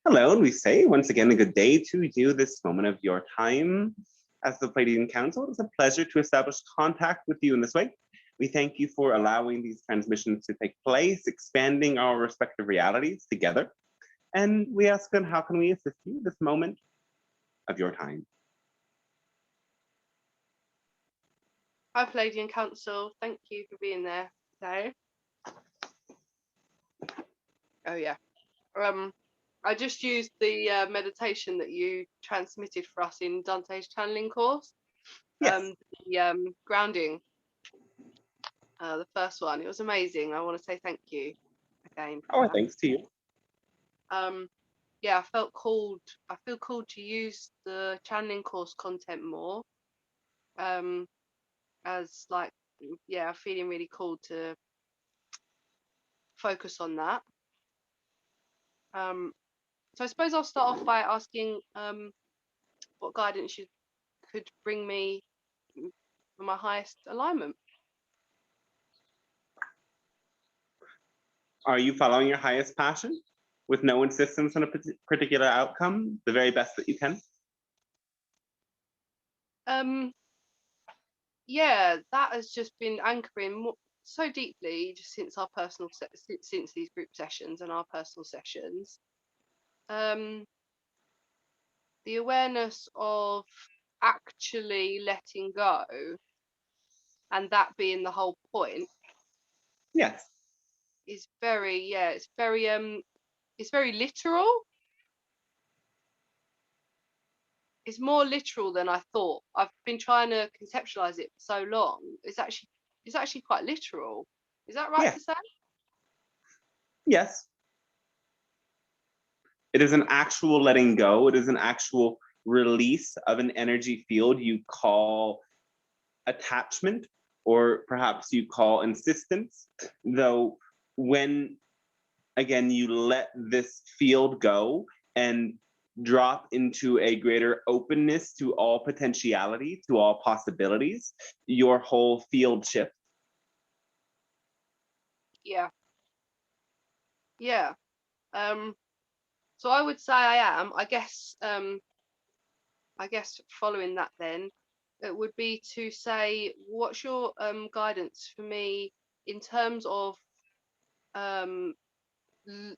Hello, and we say once again a good day to you this moment of your time. As the Pleiadian Council, it is a pleasure to establish contact with you in this way. We thank you for allowing these transmissions to take place, expanding our respective realities together. And we ask them, how can we assist you this moment of your time? Hi, Pleiadian Council. Thank you for being there today. Oh yeah. I just used the meditation that you transmitted for us in Dante's channeling course. Yes. The grounding. The first one. It was amazing. I want to say thank you again. Oh, thanks to you. Yeah, I feel called to use the channeling course content more. As like, yeah, feeling really called to focus on that. So I suppose I'll start off by asking what guidance you could bring me for my highest alignment. Are you following your highest passion with no insistence on a particular outcome, the very best that you can? Yeah, that has just been anchoring so deeply just since our personal since these group sessions and our personal sessions. The awareness of actually letting go, and that being the whole point. Yes. Is very, yeah, it's very literal. It's more literal than I thought. I've been trying to conceptualize it for so long. It's actually quite literal. Is that right to say? Yes. It is an actual letting go. It is an actual release of an energy field you call attachment, or perhaps you call insistence. Though when, again, you let this field go and drop into a greater openness to all potentiality, to all possibilities, your whole field shifts. Yeah. Yeah. So I would say I am. I guess following that then, it would be to say, what's your guidance for me in terms of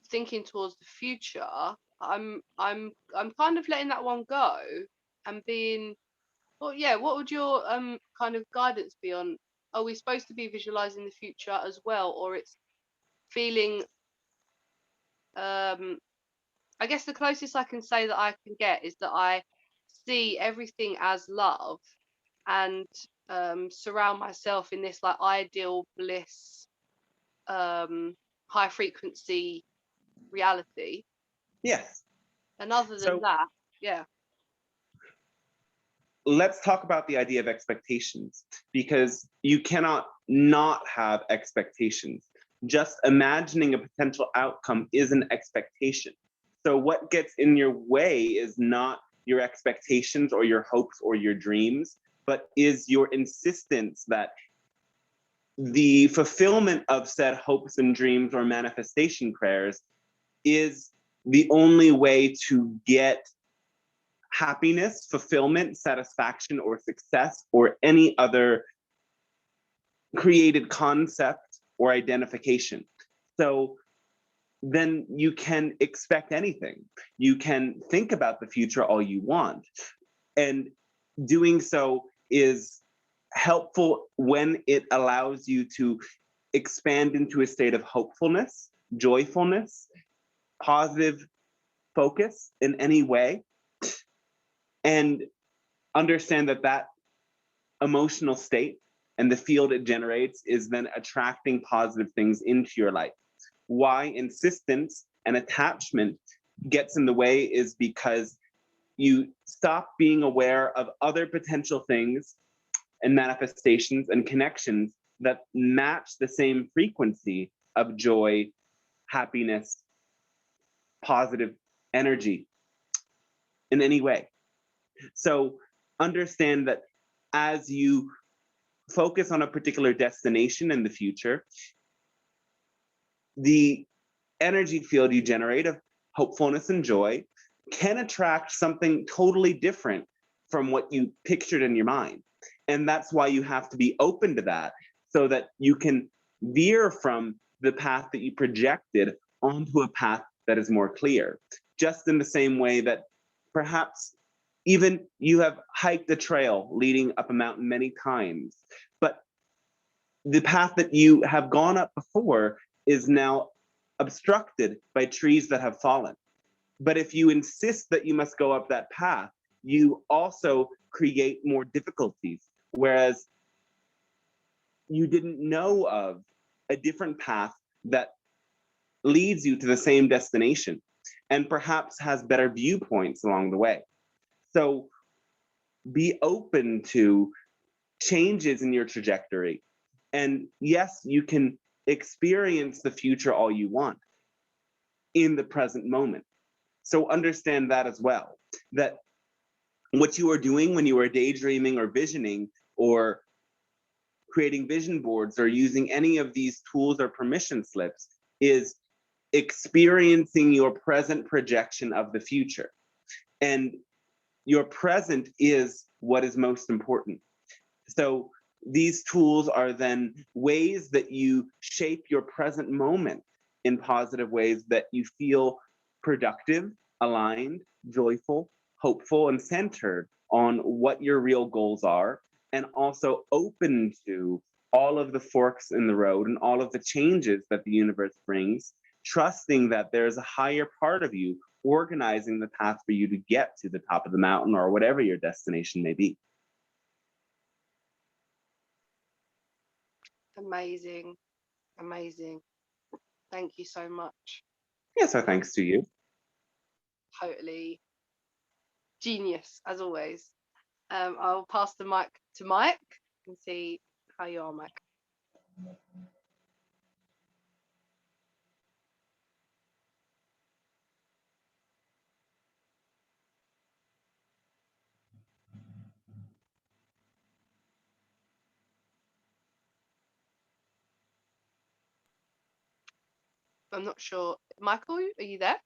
thinking towards the future? I'm kind of letting that one go and being, well, yeah, what would your kind of guidance be on, are we supposed to be visualizing the future as well, or it's feeling, I guess the closest I can say that I can get is that I see everything as love and surround myself in this like ideal bliss, high frequency reality. Yes. And other than that, yeah. Let's talk about the idea of expectations, because you cannot not have expectations. Just imagining a potential outcome is an expectation. So what gets in your way is not your expectations or your hopes or your dreams, but is your insistence that the fulfillment of said hopes and dreams or manifestation prayers is the only way to get happiness, fulfillment, satisfaction, or success, or any other created concept or identification. So then you can expect anything. You can think about the future all you want. And doing so is helpful when it allows you to expand into a state of hopefulness, joyfulness, positive focus in any way, and understand that that emotional state and the field it generates is then attracting positive things into your life. Why insistence and attachment gets in the way is because you stop being aware of other potential things and manifestations and connections that match the same frequency of joy, happiness, positive energy in any way. So understand that as you focus on a particular destination in the future, the energy field you generate of hopefulness and joy can attract something totally different from what you pictured in your mind. And that's why you have to be open to that, so that you can veer from the path that you projected onto a path that is more clear. Just in the same way that perhaps even you have hiked a trail leading up a mountain many times, but the path that you have gone up before is now obstructed by trees that have fallen. But if you insist that you must go up that path, you also create more difficulties. Whereas you didn't know of a different path that leads you to the same destination and perhaps has better viewpoints along the way. So be open to changes in your trajectory. And yes, you can experience the future all you want in the present moment. So understand that as well, that what you are doing when you are daydreaming or visioning or creating vision boards or using any of these tools or permission slips is experiencing your present projection of the future. And your present is what is most important. So these tools are then ways that you shape your present moment in positive ways that you feel productive, aligned, joyful, hopeful, and centered on what your real goals are, and also open to all of the forks in the road and all of the changes that the universe brings, trusting that there's a higher part of you organizing the path for you to get to the top of the mountain or whatever your destination may be. Amazing. Amazing. Thank you so much. Yes, our thanks to you. Totally genius, as always. I'll pass the mic to Mike and see how you are, Mike. I'm not sure. Michael, are you there?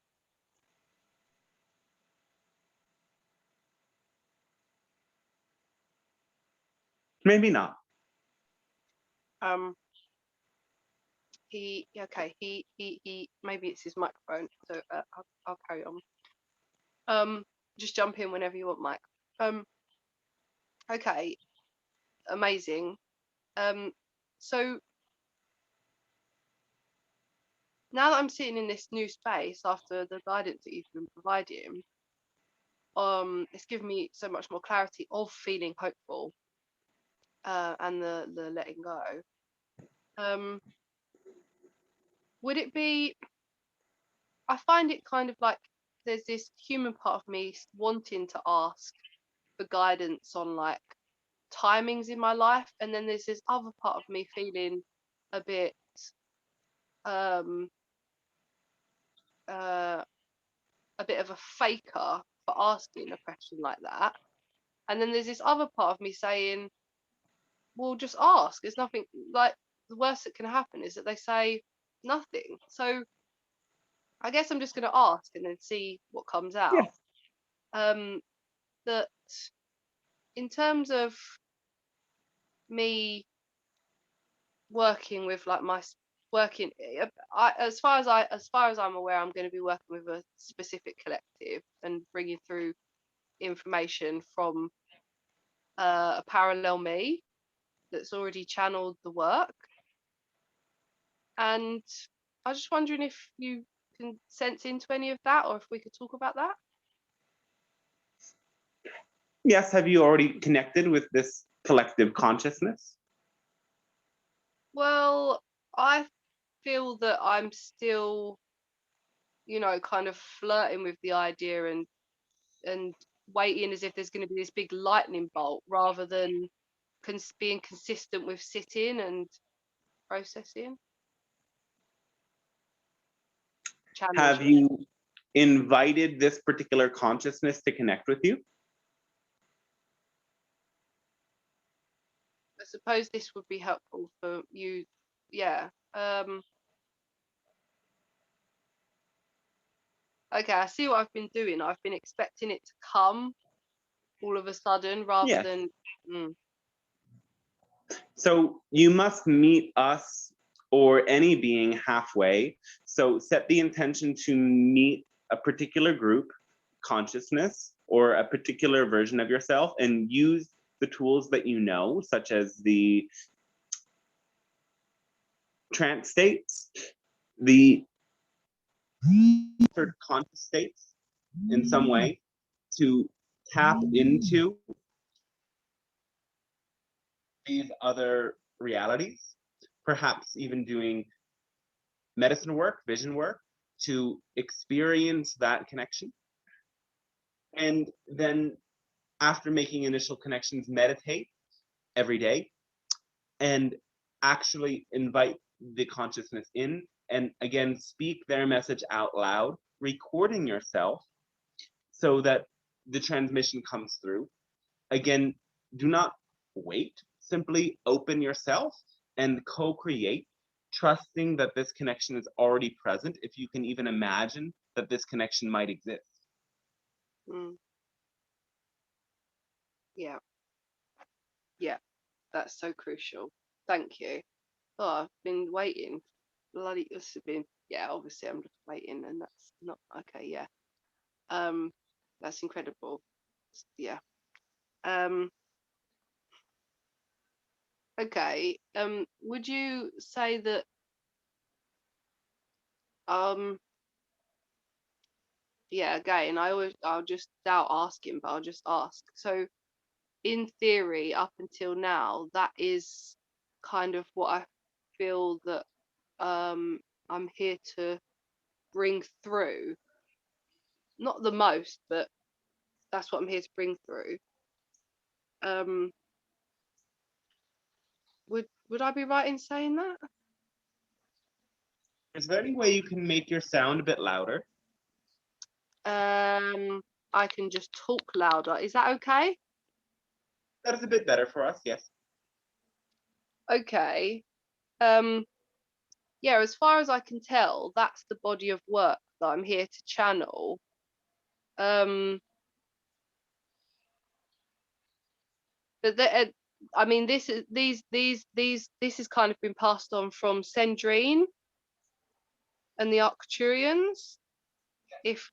Maybe not. He maybe it's his microphone, so I'll carry on. Just jump in whenever you want, Mike. Okay, amazing. So now that I'm sitting in this new space after the guidance that you've been providing, it's given me so much more clarity of feeling hopeful, and the letting go. Would it be? I find it kind of like there's this human part of me wanting to ask for guidance on like timings in my life, and then there's this other part of me feeling a bit um of a faker for asking a question like that, and then there's this other part of me saying, well, just ask. There's nothing, like, the worst that can happen is that they say nothing. So I guess I'm just going to ask and then see what comes out. That in terms of me working with like my working, as far as I'm aware, I'm going to be working with a specific collective and bringing through information from a parallel me that's already channeled the work. And I was just wondering if you can sense into any of that, or if we could talk about that. Yes, have you already connected with this collective consciousness? Well, I feel that I'm still, kind of flirting with the idea and waiting as if there's going to be this big lightning bolt, rather than being consistent with sitting and processing. Have you invited this particular consciousness to connect with you? I suppose this would be helpful for you. Yeah. Okay, I see what I've been doing. I've been expecting it to come all of a sudden rather Yes. than. Mm, So you must meet us or any being halfway. So set the intention to meet a particular group, consciousness, or a particular version of yourself, and use the tools that you know, such as the trance states, the conscious states in some way, to tap into these other realities, perhaps even doing medicine work, vision work, to experience that connection. And then after making initial connections, meditate every day and actually invite the consciousness in, and again speak their message out loud, recording yourself so that the transmission comes through. Again, do not wait, simply open yourself and co-create, trusting that this connection is already present, if you can even imagine that this connection might exist. mm, yeah, yeah, that's so crucial. Thank you. Oh, I've been waiting. Bloody, it's been, yeah, obviously I'm just waiting, and that's not okay. Yeah, that's incredible. Yeah. Um, okay. Would you say that yeah, again, I'll just doubt asking, but I'll just ask. So in theory, up until now, that is kind of what I feel that I'm here to bring through. Not the most, but that's what I'm here to bring through. Um, would I be right in saying that? Is there any way you can make your sound a bit louder? I can just talk louder. Is that okay? That is a bit better for us, yes. Okay. Um, yeah, as far as I can tell, that's the body of work that I'm here to channel. Um, but I mean, this is this has kind of been passed on from Sendrine and the Arcurians. If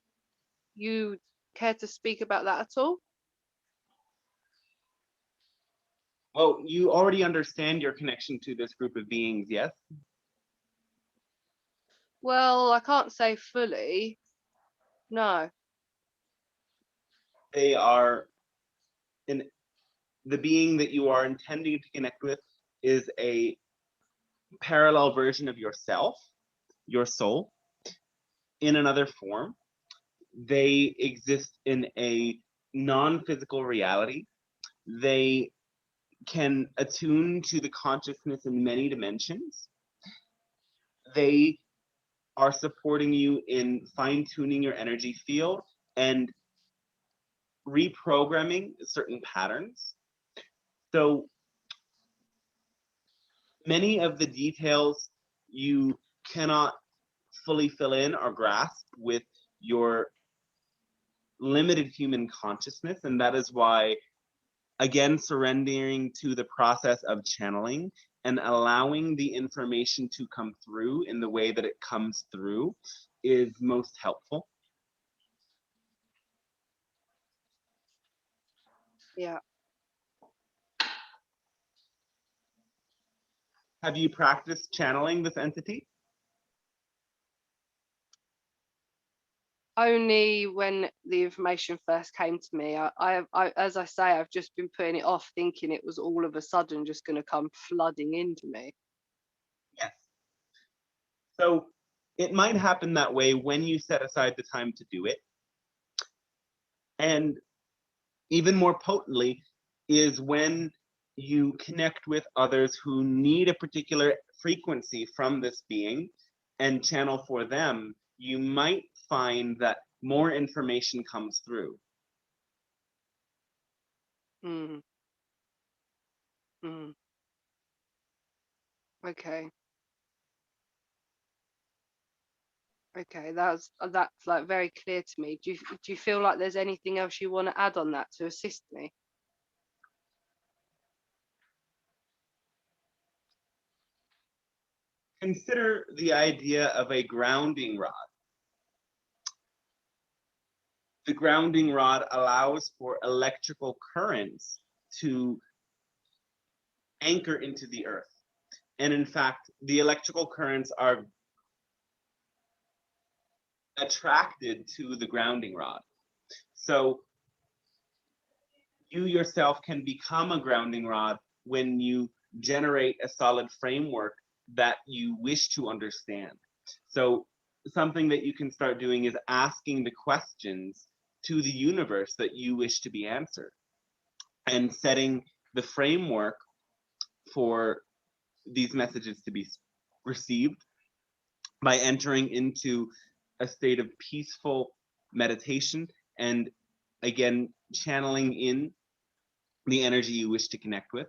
you care to speak about that at all. Well, you already understand your connection to this group of beings, yes? Well, I can't say fully. No. They are in the being that you are intending to connect with is a parallel version of yourself, your soul, in another form. They exist in a non-physical reality. They can attune to the consciousness in many dimensions. They are supporting you in fine-tuning your energy field and reprogramming certain patterns. So many of the details you cannot fully fill in or grasp with your limited human consciousness, and that is why, again, surrendering to the process of channeling and allowing the information to come through in the way that it comes through is most helpful. Yeah. Have you practiced channeling this entity? Only when the information first came to me. As I say, I've just been putting it off, thinking it was all of a sudden just going to come flooding into me. Yes. So it might happen that way when you set aside the time to do it. And even more potently is when you connect with others who need a particular frequency from this being and channel for them, you might find that more information comes through. Mm. Mm. Okay. Okay, that's like very clear to me. Do you feel like there's anything else you want to add on that to assist me? Consider the idea of a grounding rod. The grounding rod allows for electrical currents to anchor into the earth. And in fact, the electrical currents are attracted to the grounding rod. So you yourself can become a grounding rod when you generate a solid framework that you wish to understand. So something that you can start doing is asking the questions to the universe that you wish to be answered, and setting the framework for these messages to be received by entering into a state of peaceful meditation, and again channeling in the energy you wish to connect with.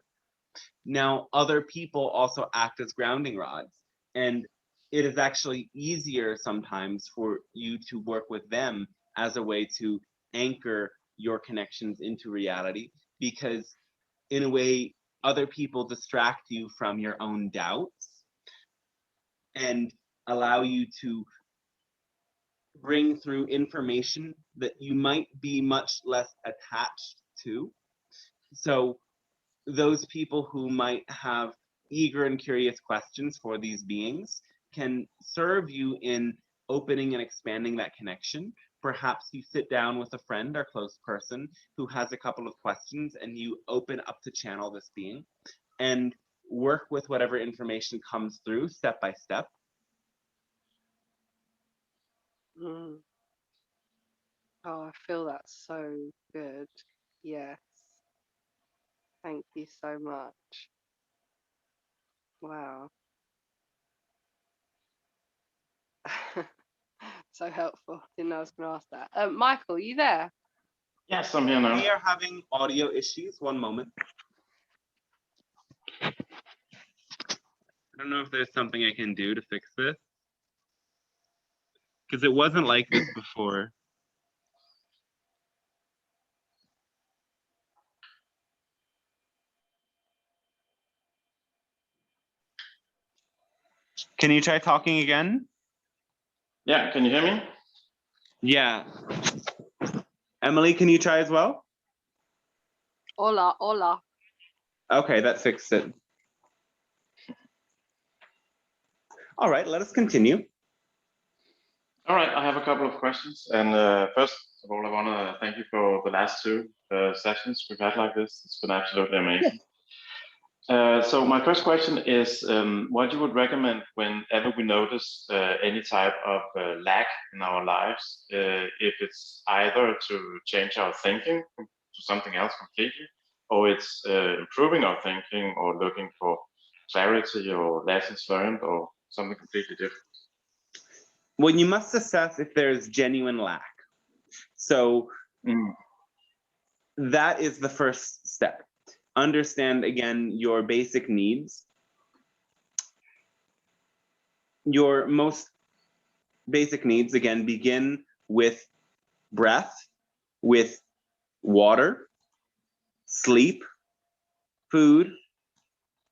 Now, other people also act as grounding rods, and it is actually easier sometimes for you to work with them as a way to anchor your connections into reality, because in a way, other people distract you from your own doubts and allow you to bring through information that you might be much less attached to. So those people who might have eager and curious questions for these beings can serve you in opening and expanding that connection. Perhaps you sit down with a friend or close person who has a couple of questions, and you open up to channel this being and work with whatever information comes through step by step. Mm. Oh, I feel that's so good. Yes. Thank you so much. Wow. So helpful. Didn't know I was going to ask that. Michael, you there? Yes, I'm here now. We are having audio issues. One moment. I don't know if there's something I can do to fix this, because it wasn't like this before. Can you try talking again? Yeah, can you hear me? Yeah. Emily, can you try as well? Hola, hola. Okay, that fixed it. All right, let us continue. All right, I have a couple of questions. And first of all, I want to thank you for the last two sessions we've had like this. It's been absolutely amazing. So my first question is what you would recommend whenever we notice any type of lack in our lives, if it's either to change our thinking to something else completely, or it's improving our thinking, or looking for clarity or lessons learned, or something completely different? Well, you must assess if there's genuine lack. So that is the first step. Understand, again, your basic needs. Your most basic needs, again, begin with breath, with water, sleep, food,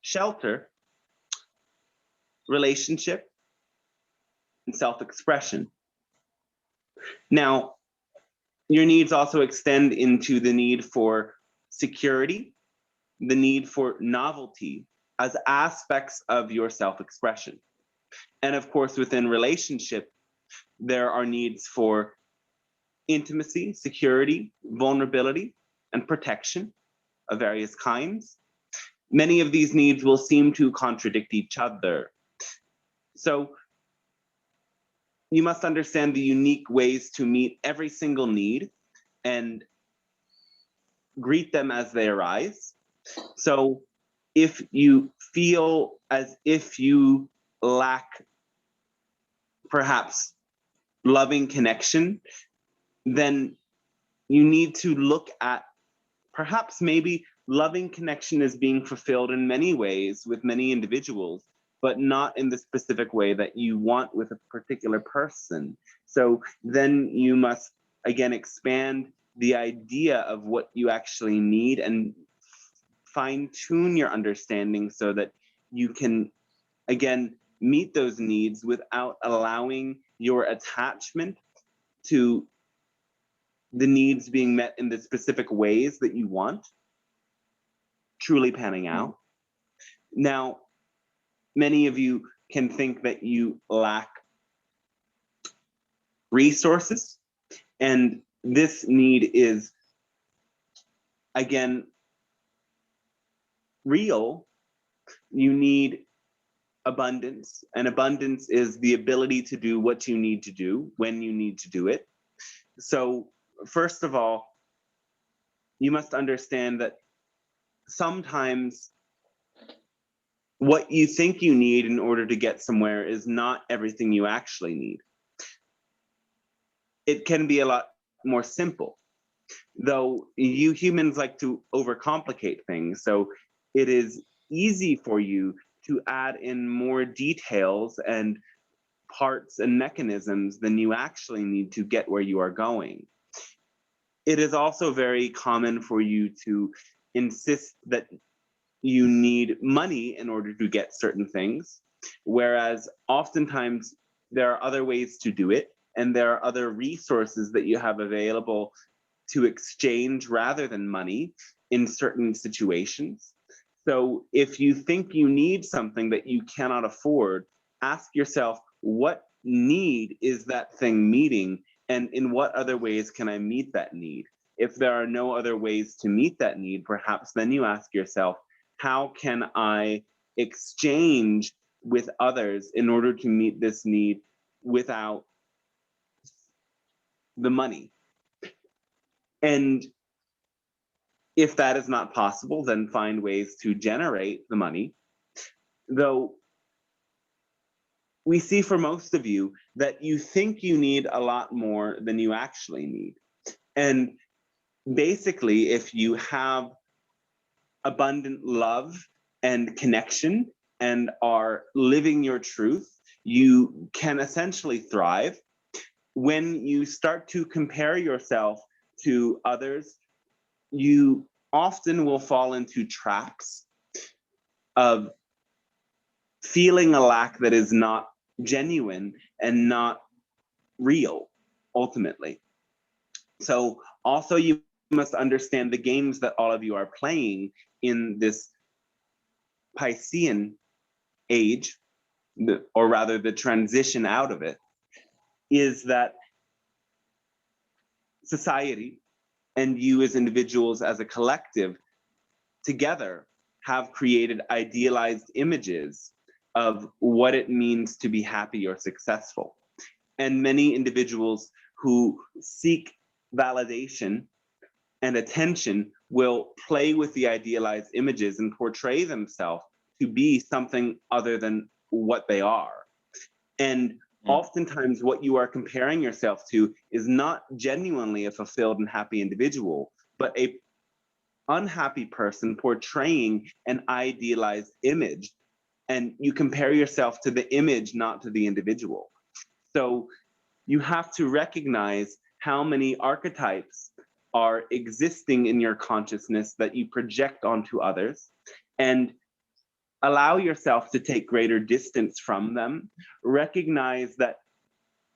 shelter, relationship, and self-expression. Now, your needs also extend into the need for security, the need for novelty as aspects of your self-expression. And of course, within relationship, there are needs for intimacy, security, vulnerability, and protection of various kinds. Many of these needs will seem to contradict each other. So you must understand the unique ways to meet every single need and greet them as they arise. So if you feel as if you lack perhaps loving connection, then you need to look at perhaps maybe loving connection is being fulfilled in many ways with many individuals, but not in the specific way that you want with a particular person. So then you must, again, expand the idea of what you actually need and fine-tune your understanding so that you can, again, meet those needs without allowing your attachment to the needs being met in the specific ways that you want, truly panning out. Now, many of you can think that you lack resources, and this need is, again, real. You need abundance, and abundance is the ability to do what you need to do when you need to do it. So first of all, you must understand that sometimes what you think you need in order to get somewhere is not everything you actually need. It can be a lot more simple, though you humans like to overcomplicate things. So it is easy for you to add in more details and parts and mechanisms than you actually need to get where you are going. It is also very common for you to insist that you need money in order to get certain things, whereas oftentimes there are other ways to do it, and there are other resources that you have available to exchange rather than money in certain situations. So if you think you need something that you cannot afford, ask yourself, what need is that thing meeting, and in what other ways can I meet that need? If there are no other ways to meet that need, perhaps then you ask yourself, how can I exchange with others in order to meet this need without the money? And if that is not possible, then find ways to generate the money. Though we see for most of you that you think you need a lot more than you actually need. And basically, if you have abundant love and connection and are living your truth, you can essentially thrive. When you start to compare yourself to others, you often will fall into traps of feeling a lack that is not genuine and not real, ultimately. So also you must understand the games that all of you are playing in this Piscean age, or rather the transition out of it, is that society and you as individuals, as a collective, together have created idealized images of what it means to be happy or successful. And many individuals who seek validation and attention will play with the idealized images and portray themselves to be something other than what they are. And oftentimes what you are comparing yourself to is not genuinely a fulfilled and happy individual, but a unhappy person portraying an idealized image. And you compare yourself to the image, not to the individual. So you have to recognize how many archetypes are existing in your consciousness that you project onto others, and allow yourself to take greater distance from them. Recognize that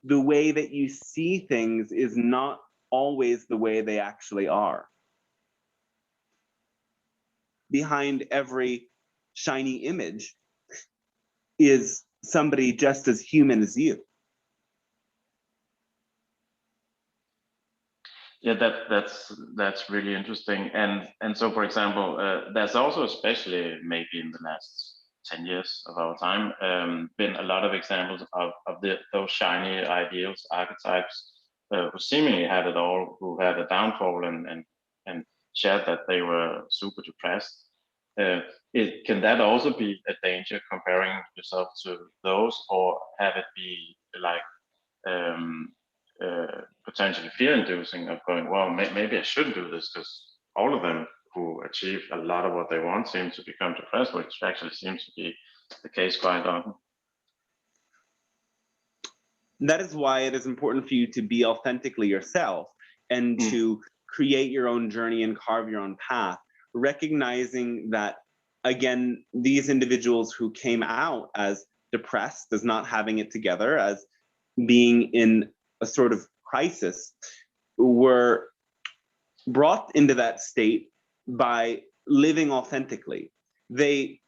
the way that you see things is not always the way they actually are. Behind every shiny image is somebody just as human as you. Yeah, that's really interesting. And so, for example, there's also, especially maybe in the last 10 years of our time, been a lot of examples of those shiny ideals, archetypes, who seemingly had it all, who had a downfall and shared that they were super depressed. Can that also be a danger, comparing yourself to those, or have it be like potentially fear-inducing of going, well, maybe I shouldn't do this, because all of them who achieve a lot of what they want seem to become depressed, which actually seems to be the case quite often. That is why it is important for you to be authentically yourself and to create your own journey and carve your own path, recognizing that, again, these individuals who came out as depressed, as not having it together, as being in a sort of crisis, were brought into that state by living authentically. They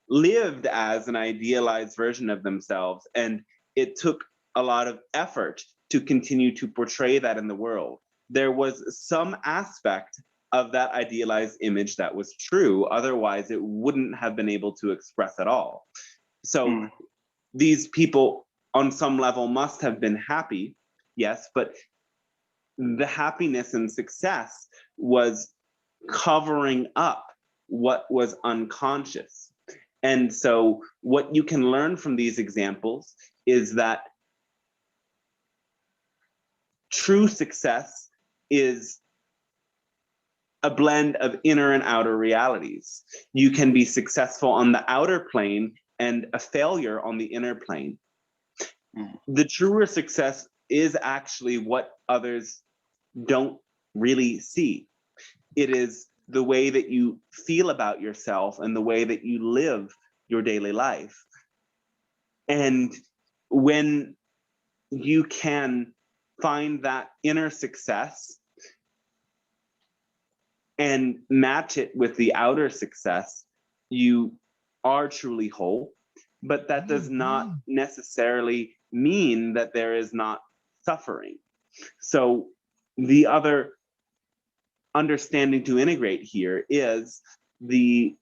lived as an idealized version of themselves, and it took a lot of effort to continue to portray that in the world. There was some aspect of that idealized image that was true, otherwise it wouldn't have been able to express at all. So these people on some level must have been happy, yes, but the happiness and success was covering up what was unconscious. And so what you can learn from these examples is that true success is a blend of inner and outer realities. You can be successful on the outer plane and a failure on the inner plane. The truer success is actually what others don't really see. It is the way that you feel about yourself and the way that you live your daily life. And when you can find that inner success and match it with the outer success, you are truly whole. But that does not necessarily mean that there is not suffering. So the other understanding to integrate here is the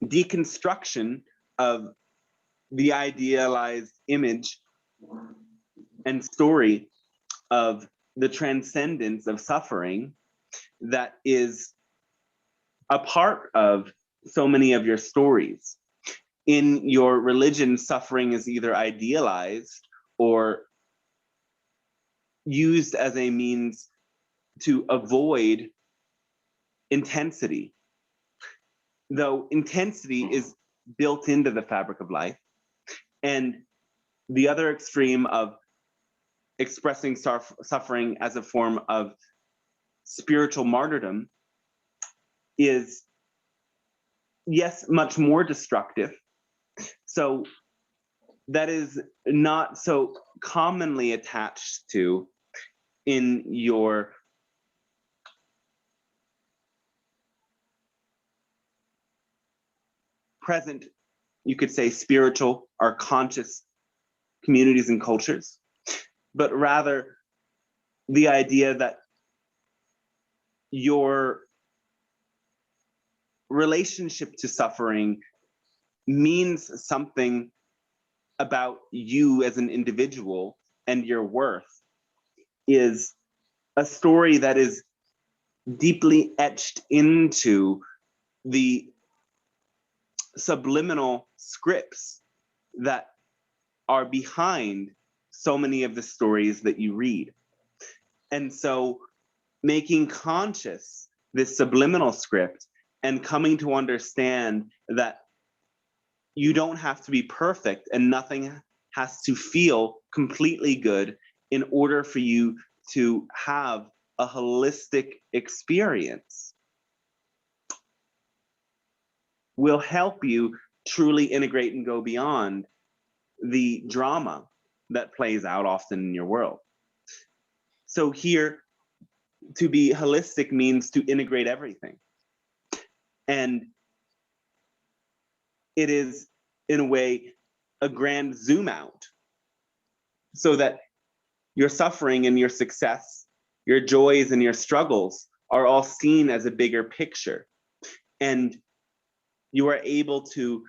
deconstruction of the idealized image and story of the transcendence of suffering that is a part of so many of your stories. In your religion, suffering is either idealized or used as a means to avoid intensity. Though intensity is built into the fabric of life. And the other extreme of expressing suffering as a form of spiritual martyrdom is, yes, much more destructive. So that is not so commonly attached to in your present, you could say, spiritual or conscious communities and cultures, but rather the idea that your relationship to suffering means something about you as an individual, and your worth is a story that is deeply etched into the subliminal scripts that are behind so many of the stories that you read. And so making conscious this subliminal script and coming to understand that you don't have to be perfect and nothing has to feel completely good in order for you to have a holistic experience will help you truly integrate and go beyond the drama that plays out often in your world. So here, to be holistic means to integrate everything. And it is, in a way, a grand zoom out so that your suffering and your success, your joys and your struggles are all seen as a bigger picture. And you are able to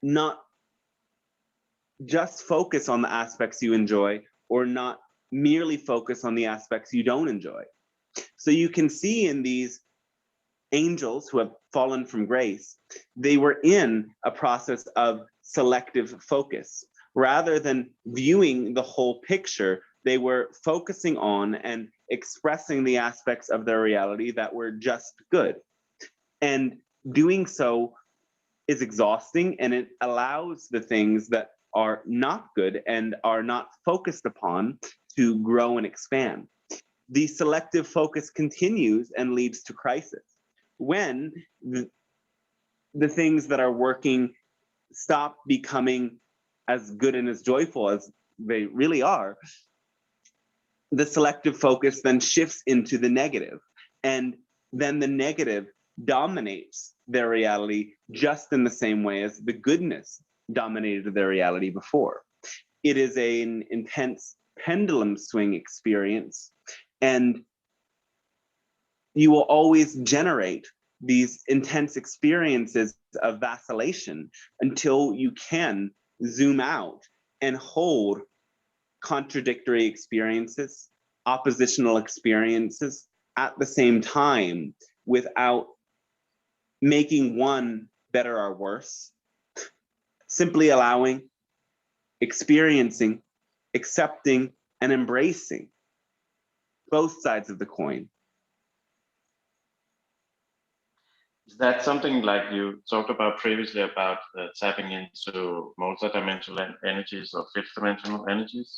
not just focus on the aspects you enjoy or not merely focus on the aspects you don't enjoy. So you can see in these angels who have fallen from grace, they were in a process of selective focus. Rather than viewing the whole picture, they were focusing on and expressing the aspects of their reality that were just good. And doing so is exhausting, and it allows the things that are not good and are not focused upon to grow and expand. The selective focus continues and leads to crisis. When the things that are working stop becoming as good and as joyful as they really are, the selective focus then shifts into the negative, and then the negative dominates their reality just in the same way as the goodness dominated their reality before. It is an intense pendulum swing experience, and you will always generate these intense experiences of vacillation until you can zoom out and hold contradictory experiences, oppositional experiences at the same time without making one better or worse, simply allowing, experiencing, accepting, and embracing both sides of the coin. Is that something like you talked about previously about tapping into multidimensional energies or fifth dimensional energies?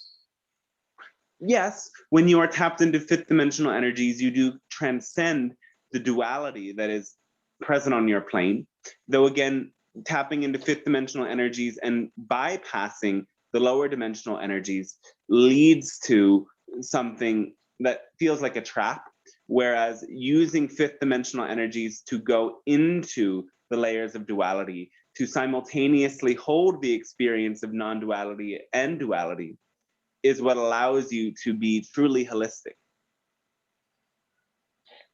Yes, when you are tapped into fifth dimensional energies, you do transcend the duality that is present on your plane. Though again, tapping into fifth dimensional energies and bypassing the lower dimensional energies leads to something that feels like a trap. Whereas using fifth dimensional energies to go into the layers of duality, to simultaneously hold the experience of non-duality and duality, is what allows you to be truly holistic.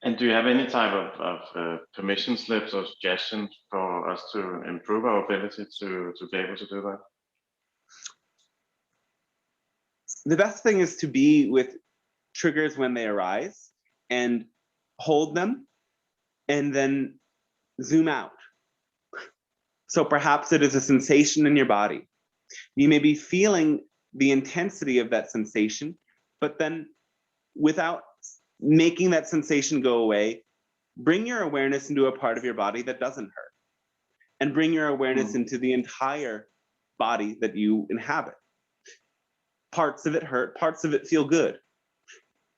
And do you have any type of permission slips or suggestions for us to improve our ability to be able to do that? The best thing is to be with triggers when they arise and hold them and then zoom out. So perhaps it is a sensation in your body. You may be feeling the intensity of that sensation, but then without making that sensation go away, bring your awareness into a part of your body that doesn't hurt, and bring your awareness into the entire body that you inhabit. Parts of it hurt, parts of it feel good.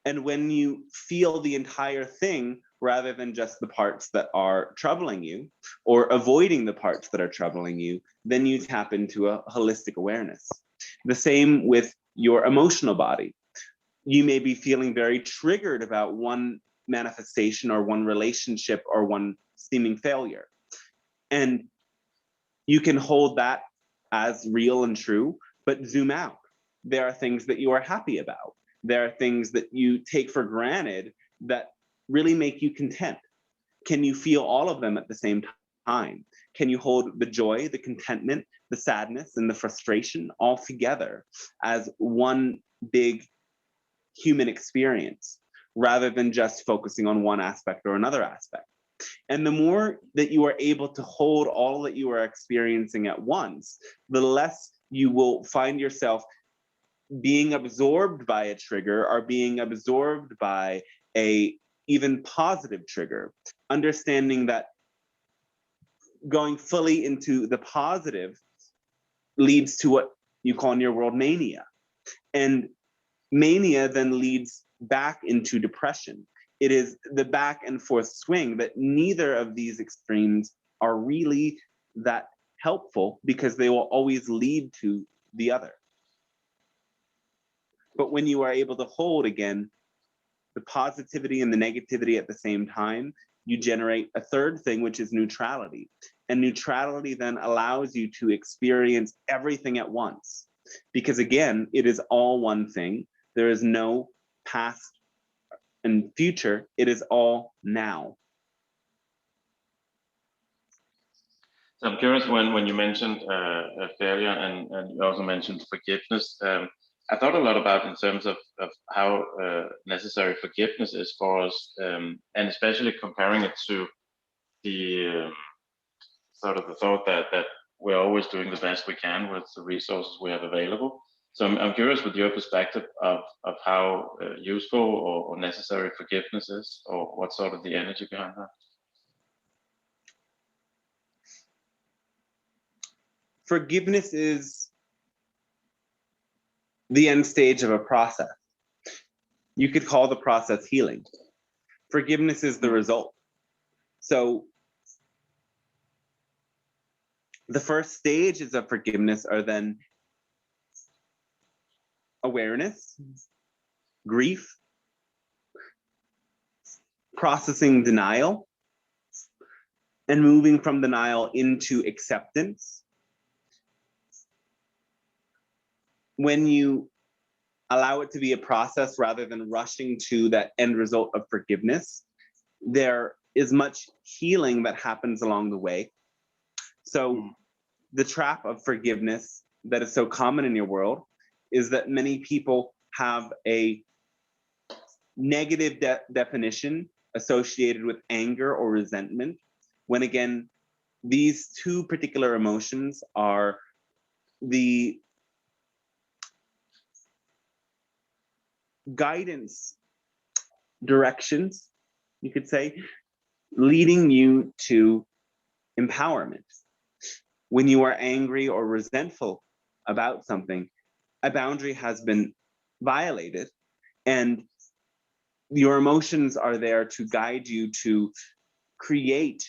And when you feel the entire thing, rather than just the parts that are troubling you or avoiding the parts that are troubling you, then you tap into a holistic awareness. The same with your emotional body. You may be feeling very triggered about one manifestation or one relationship or one seeming failure. And you can hold that as real and true, but zoom out. There are things that you are happy about. There are things that you take for granted that really make you content. Can you feel all of them at the same time? Can you hold the joy, the contentment, the sadness, and the frustration all together as one big human experience, rather than just focusing on one aspect or another aspect? And the more that you are able to hold all that you are experiencing at once, the less you will find yourself being absorbed by a trigger or being absorbed by a even positive trigger. Understanding that going fully into the positive leads to what you call in your world mania. And mania then leads back into depression. It is the back and forth swing that neither of these extremes are really that helpful, because they will always lead to the other. But when you are able to hold, again, the positivity and the negativity at the same time, you generate a third thing, which is neutrality. And neutrality then allows you to experience everything at once. Because again, it is all one thing. There is no past and future. It is all now. So I'm curious, when you mentioned failure and you also mentioned forgiveness, I thought a lot about in terms of how necessary forgiveness is for us, and especially comparing it to the sort of the thought that we're always doing the best we can with the resources we have available. So I'm curious with your perspective of how useful or necessary forgiveness is, or what sort of the energy behind that. Forgiveness is the end stage of a process. You could call the process healing. Forgiveness is the result. So the first stages of forgiveness are then awareness, grief, processing denial, and moving from denial into acceptance. When you allow it to be a process rather than rushing to that end result of forgiveness, there is much healing that happens along the way. So the trap of forgiveness that is so common in your world is that many people have a negative definition associated with anger or resentment, when again, these two particular emotions are the guidance directions, you could say, leading you to empowerment. When you are angry or resentful about something, a boundary has been violated, and your emotions are there to guide you to create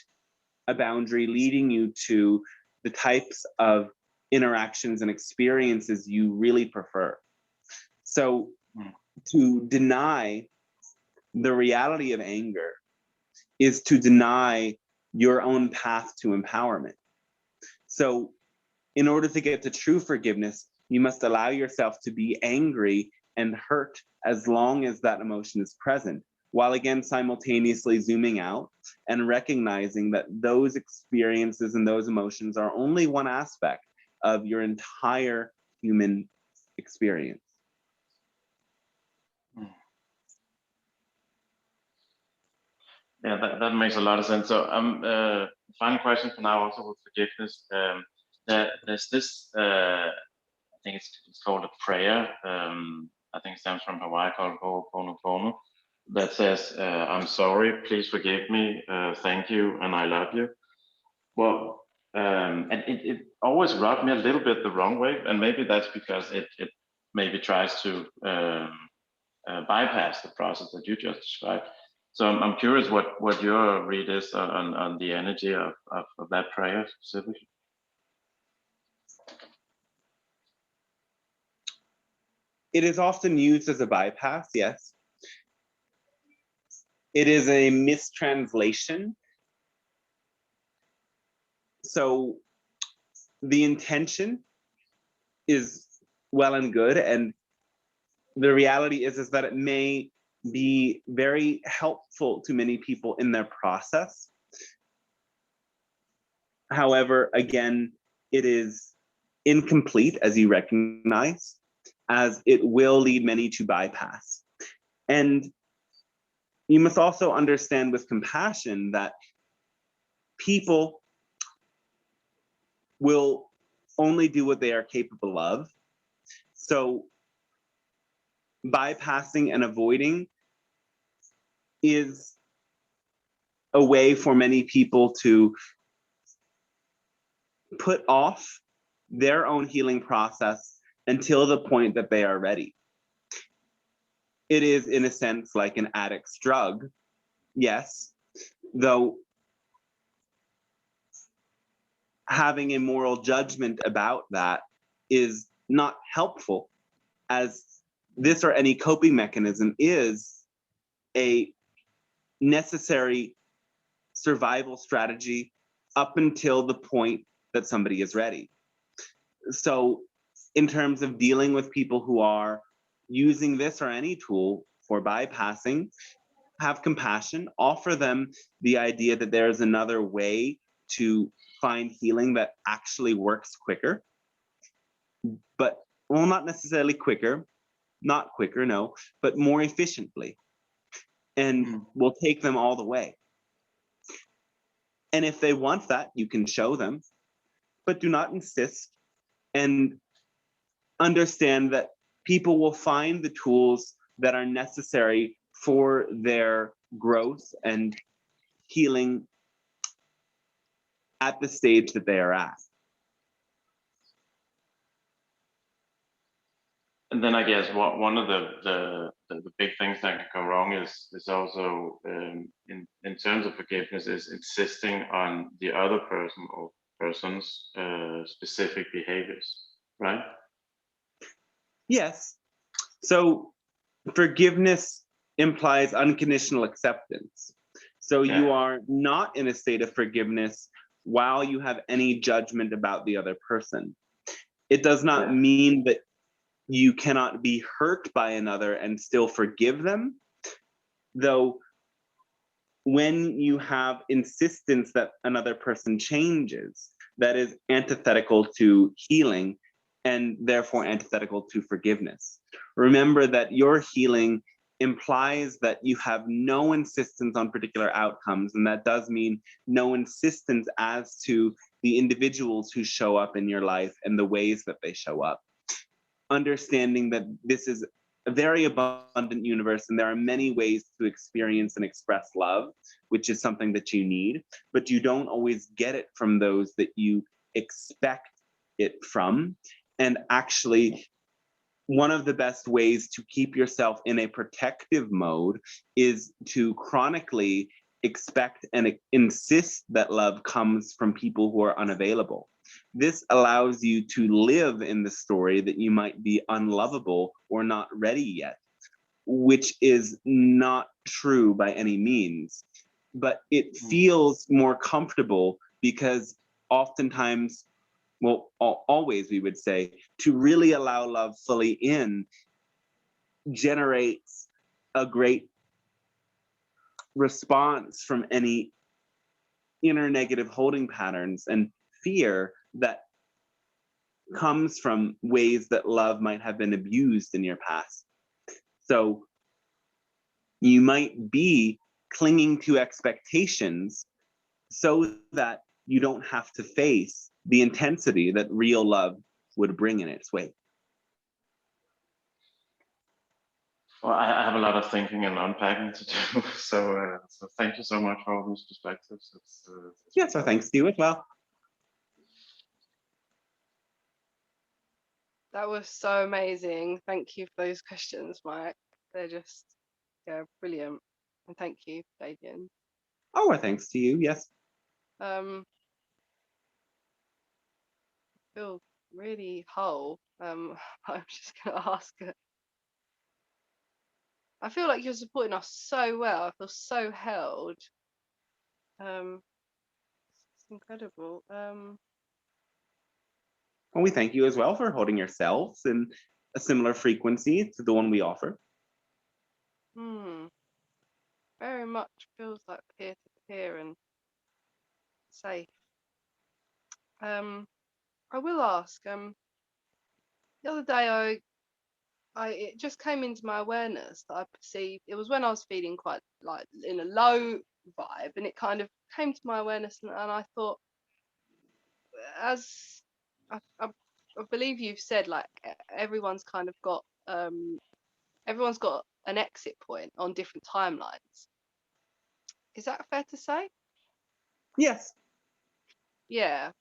a boundary, leading you to the types of interactions and experiences you really prefer. So to deny the reality of anger is to deny your own path to empowerment. So in order to get to true forgiveness, you must allow yourself to be angry and hurt as long as that emotion is present, while again simultaneously zooming out and recognizing that those experiences and those emotions are only one aspect of your entire human experience. Yeah, that makes a lot of sense. So final question for now, also with forgiveness. There's this, I think it's called a prayer. I think it stems from Hawaii, called Hoponopono, that says, I'm sorry, please forgive me, thank you, and I love you. Well, and it always rubbed me a little bit the wrong way, and maybe that's because it maybe tries to bypass the process that you just described. So I'm curious what your read is on the energy of that prayer specifically. It is often used as a bypass, yes. It is a mistranslation. So the intention is well and good, and the reality is that it may be very helpful to many people in their process. However, again, it is incomplete, as you recognize, as it will lead many to bypass. And you must also understand with compassion that people will only do what they are capable of. So bypassing and avoiding is a way for many people to put off their own healing process until the point that they are ready. It is, in a sense, like an addict's drug, yes, though having a moral judgment about that is not helpful, as this or any coping mechanism is a necessary survival strategy up until the point that somebody is ready. So in terms of dealing with people who are using this or any tool for bypassing, have compassion, offer them the idea that there is another way to find healing that actually works quicker. But, well, not necessarily quicker, not quicker, no, but more efficiently. And will take them all the way. And if they want that, you can show them, but do not insist, and understand that people will find the tools that are necessary for their growth and healing at the stage that they are at. And then I guess one of the big things that can go wrong is also in terms of forgiveness is insisting on the other person or person's specific behaviors, right? Yes. So forgiveness implies unconditional acceptance. So Yeah. you are not in a state of forgiveness while you have any judgment about the other person. It does not Yeah. mean that you cannot be hurt by another and still forgive them, though when you have insistence that another person changes, that is antithetical to healing and therefore antithetical to forgiveness. Remember that your healing implies that you have no insistence on particular outcomes, and that does mean no insistence as to the individuals who show up in your life and the ways that they show up. Understanding that this is a very abundant universe and there are many ways to experience and express love, which is something that you need, but you don't always get it from those that you expect it from. And actually, one of the best ways to keep yourself in a protective mode is to chronically expect and insist that love comes from people who are unavailable. This allows you to live in the story that you might be unlovable or not ready yet, which is not true by any means. But it feels more comfortable because oftentimes, well, always we would say, to really allow love fully in generates a great response from any inner negative holding patterns and fear that comes from ways that love might have been abused in your past. So you might be clinging to expectations so that you don't have to face the intensity that real love would bring in its wake. Well, I have a lot of thinking and unpacking to do, so thank you so much for all these perspectives. It's Yeah, so thanks to you as well. That was so amazing. Thank you for those questions, Mike. They're just, yeah, brilliant. And thank you, Pleiadian. Oh, well, thanks to you, yes. I feel really whole. I'm just gonna ask her. I feel like you're supporting us so well. I feel so held. It's incredible. And we thank you as well for holding yourselves in a similar frequency to the one we offer. Very much feels like peer to peer and safe. I will ask. The other day, it just came into my awareness that I perceived. It was when I was feeling quite like in a low vibe, and it kind of came to my awareness, and I thought, as I believe you've said, like everyone's kind of got everyone's got an exit point on different timelines. Is that fair to say? Yes. Yeah.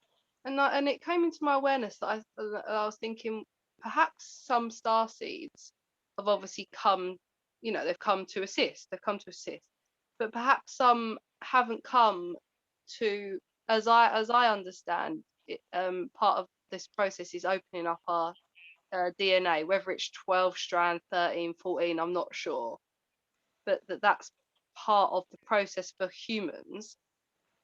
And it came into my awareness that I was thinking perhaps some starseeds have obviously come, they've come to assist, but perhaps some haven't come to, as I understand it, part of this process is opening up our DNA, whether it's 12 strand, 13, 14, I'm not sure, but that's part of the process for humans.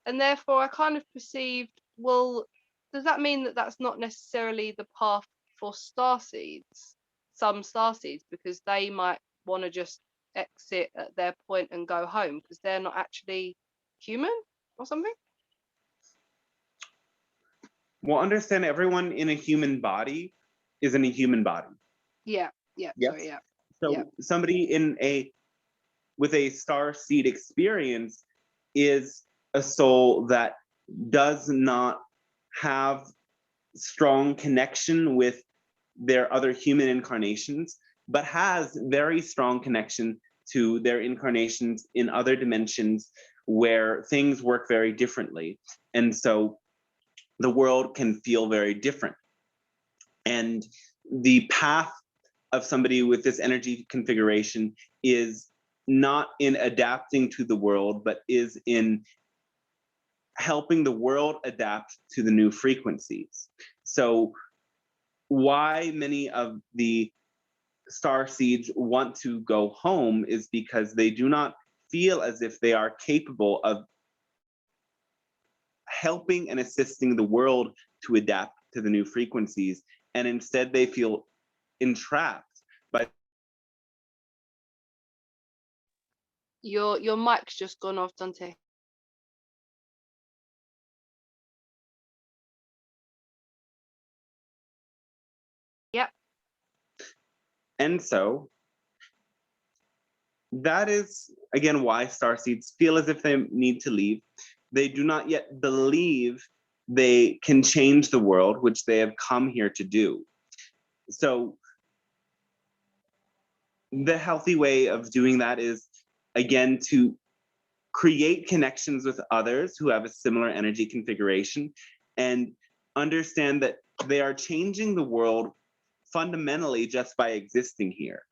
And therefore I kind of perceived, well, does that mean that that's not necessarily the path for starseeds, some starseeds, because they might want to just exit at their point and go home because they're not actually human or something? Well, understand everyone in a human body is in a human body. Yeah. Yes. Sorry, yeah. So yeah. somebody with a starseed experience is a soul that does not have strong connection with their other human incarnations, but has very strong connection to their incarnations in other dimensions where things work very differently. And so the world can feel very different. And the path of somebody with this energy configuration is not in adapting to the world, but is in helping the world adapt to the new frequencies. So why many of the starseeds want to go home is because they do not feel as if they are capable of helping and assisting the world to adapt to the new frequencies, and instead they feel entrapped by. Your mic's just gone off, Dante. Yep. And so that is, again, why starseeds feel as if they need to leave. They do not yet believe they can change the world, which they have come here to do. So the healthy way of doing that is, again, to create connections with others who have a similar energy configuration and understand that they are changing the world fundamentally just by existing here.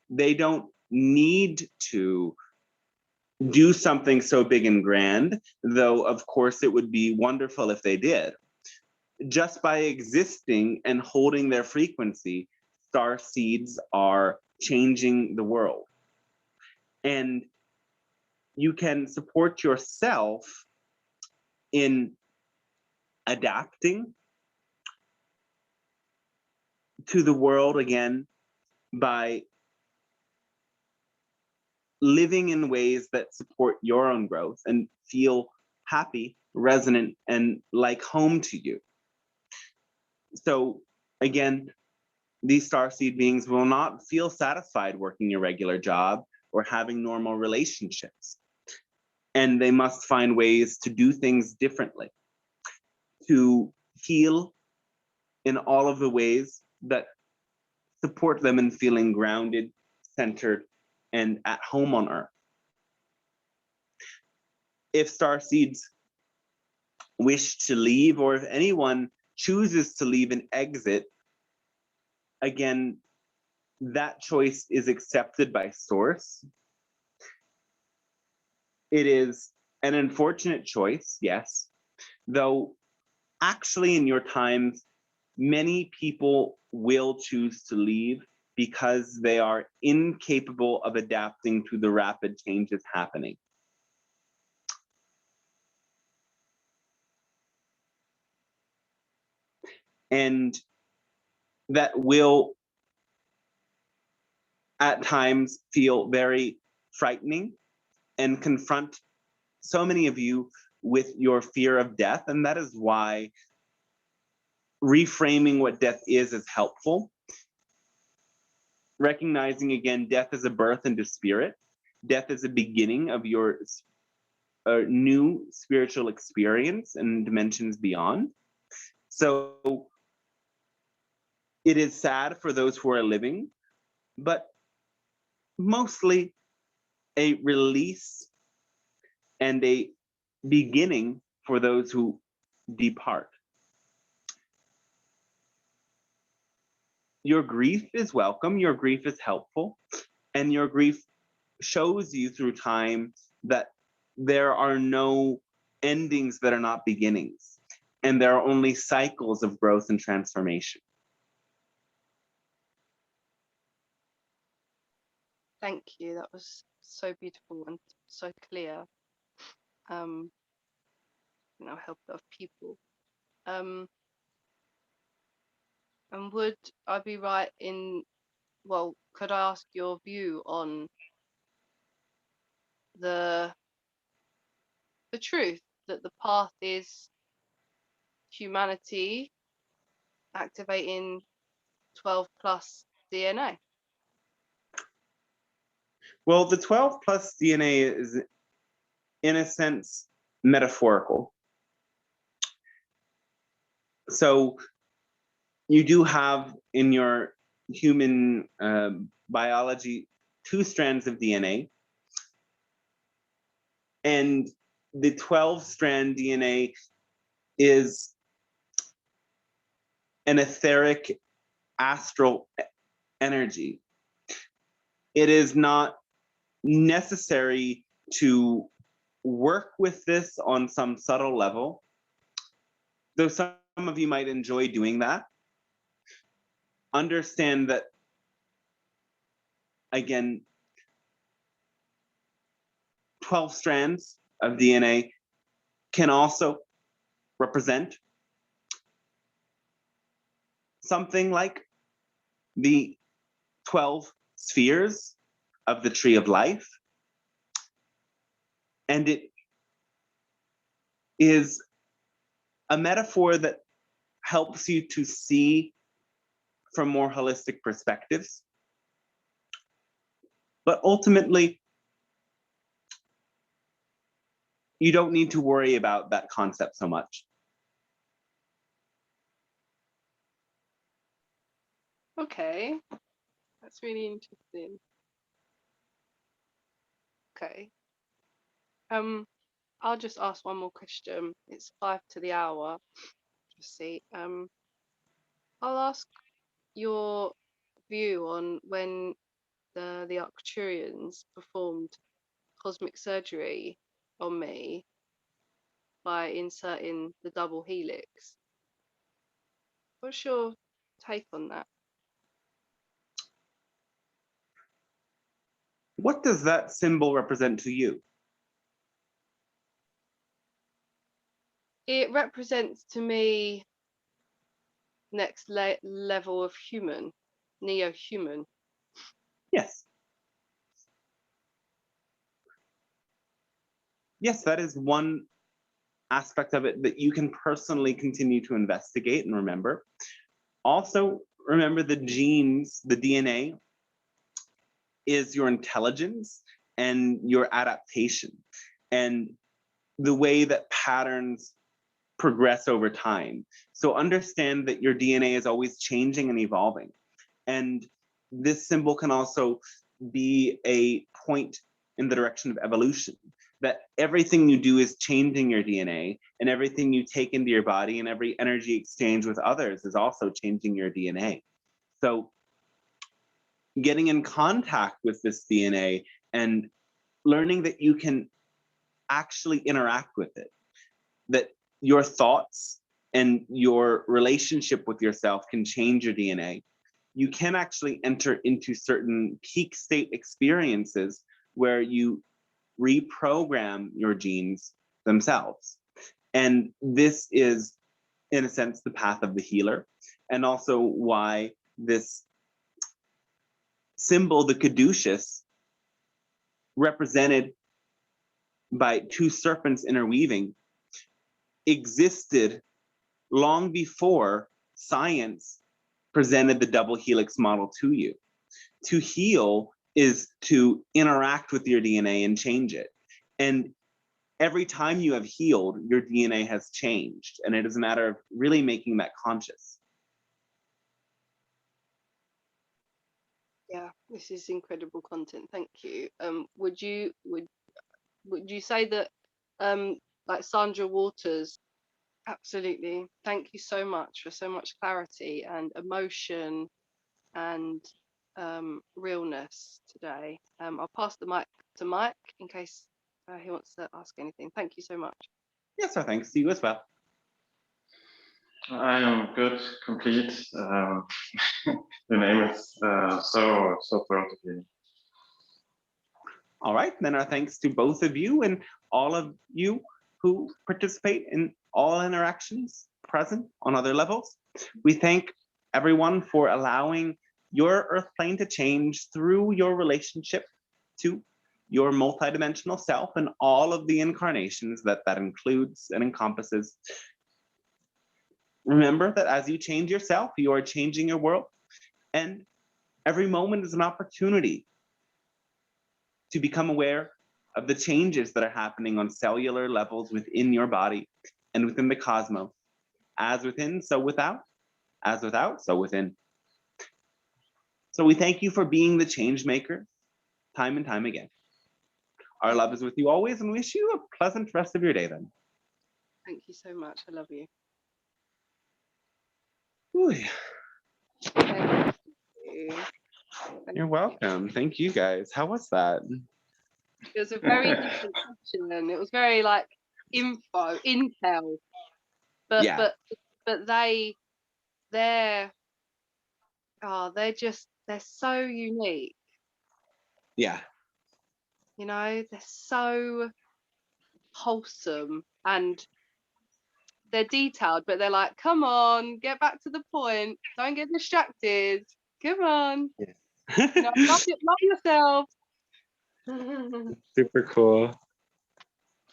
They don't need to do something so big and grand, though of course it would be wonderful if they did. Just by existing and holding their frequency, star seeds are changing the world. And you can support yourself in adapting to the world again by living in ways that support your own growth and feel happy, resonant, and like home to you. So again, these starseed beings will not feel satisfied working a regular job or having normal relationships. And they must find ways to do things differently, to heal in all of the ways that support them in feeling grounded, centered, and at home on Earth. If starseeds wish to leave, or if anyone chooses to leave and exit, again, that choice is accepted by Source. It is an unfortunate choice, yes, though actually in your times, many people will choose to leave because they are incapable of adapting to the rapid changes happening. And that will at times feel very frightening and confront so many of you with your fear of death. And that is why reframing what death is helpful. Recognizing again, death is a birth into spirit. Death is a beginning of your new spiritual experience and dimensions beyond. So it is sad for those who are living, but mostly a release and a beginning for those who depart. Your grief is welcome, your grief is helpful, and your grief shows you through time that there are no endings that are not beginnings, and there are only cycles of growth and transformation. Thank you. That was so beautiful and so clear. Help a lot of people. And would I be right in, well, could I ask your view on the truth that the path is humanity activating 12 plus DNA? Well, the 12 plus DNA is, in a sense, metaphorical. So you do have in your human biology 2 strands of DNA, and the 12-strand DNA is an etheric astral energy. It is not necessary to work with this on some subtle level, though some of you might enjoy doing that. Understand that, again, 12 strands of DNA can also represent something like the 12 spheres of the tree of life. And it is a metaphor that helps you to see from more holistic perspectives. But ultimately, you don't need to worry about that concept so much. Okay, that's really interesting. Okay. I'll just ask one more question. It's 5 to the hour. Just see. I'll ask your view on when the Arcurians performed cosmic surgery on me by inserting the double helix. What's your take on that? What does that symbol represent to you? It represents to me next level of human, neo-human. Yes. Yes, that is one aspect of it that you can personally continue to investigate and remember. Also, remember the genes, the DNA is your intelligence and your adaptation and the way that patterns progress over time. So understand that your DNA is always changing and evolving. And this symbol can also be a point in the direction of evolution, that everything you do is changing your DNA, and everything you take into your body and every energy exchange with others is also changing your DNA. So getting in contact with this DNA and learning that you can actually interact with it, that your thoughts and your relationship with yourself can change your DNA. You can actually enter into certain peak state experiences where you reprogram your genes themselves. And this is, in a sense, the path of the healer, and also why this symbol, the caduceus, represented by two serpents interweaving, existed long before science presented the double helix model to you. To heal is to interact with your DNA and change it. And every time you have healed, your DNA has changed. And it is a matter of really making that conscious. Yeah, this is incredible content. Thank you. Would you say that like Sandra Waters? Absolutely. Thank you so much for so much clarity and emotion and realness today. I'll pass the mic to Mike in case he wants to ask anything. Thank you so much. Yes, sir. Thanks to you as well. I am good, complete. The name is so thrilled to be. All right, then our thanks to both of you and all of you who participate in all interactions present on other levels. We thank everyone for allowing your earth plane to change through your relationship to your multidimensional self and all of the incarnations that includes and encompasses. Remember that as you change yourself, you are changing your world, and every moment is an opportunity to become aware of the changes that are happening on cellular levels within your body and within the cosmos. As within, so without. As without, so within. So we thank you for being the change maker time and time again. Our love is with you always, and we wish you a pleasant rest of your day then. Thank you so much. I love you. Ooh. Thank you. You're welcome. Thank you guys. How was that? It was a very different session. It was very like intel. But Yeah. but they're so unique. Yeah. You know, they're so wholesome and they're detailed, but they're like, come on, get back to the point. Don't get distracted. Come on. Yeah. You know, love yourself. Super cool.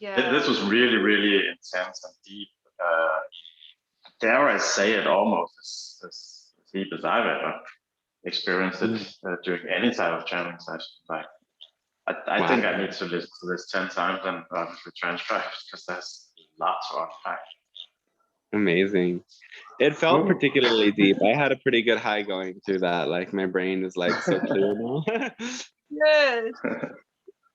Yeah. This was really, really intense and deep. Dare I say it, almost as deep as I've ever experienced it during any type of channeling session. Like, I think I need to listen to this 10 times and obviously transcribe because there's lots to unpack. Amazing. It felt particularly deep. I had a pretty good high going through that. Like my brain is like so clear now. Yes.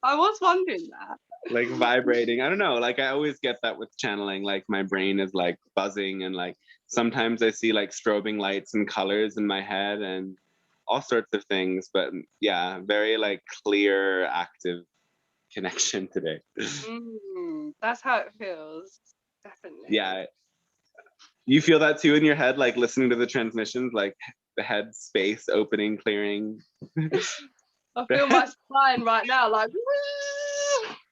I was wondering that. Like vibrating. I don't know. Like I always get that with channeling. Like my brain is like buzzing and like sometimes I see like strobing lights and colors in my head and all sorts of things. But yeah, very like clear, active connection today. That's how it feels. Definitely. Yeah. You feel that too in your head, like listening to the transmissions, like the head space opening, clearing. I feel my spine right now, like.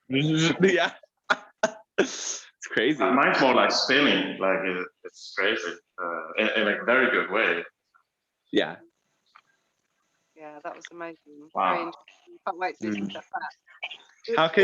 Yeah. It's crazy. Mine's more like spinning, like it's crazy, in a very good way. Yeah. Yeah, that was amazing. Wow. Very interesting. Can't wait to listen to that. How can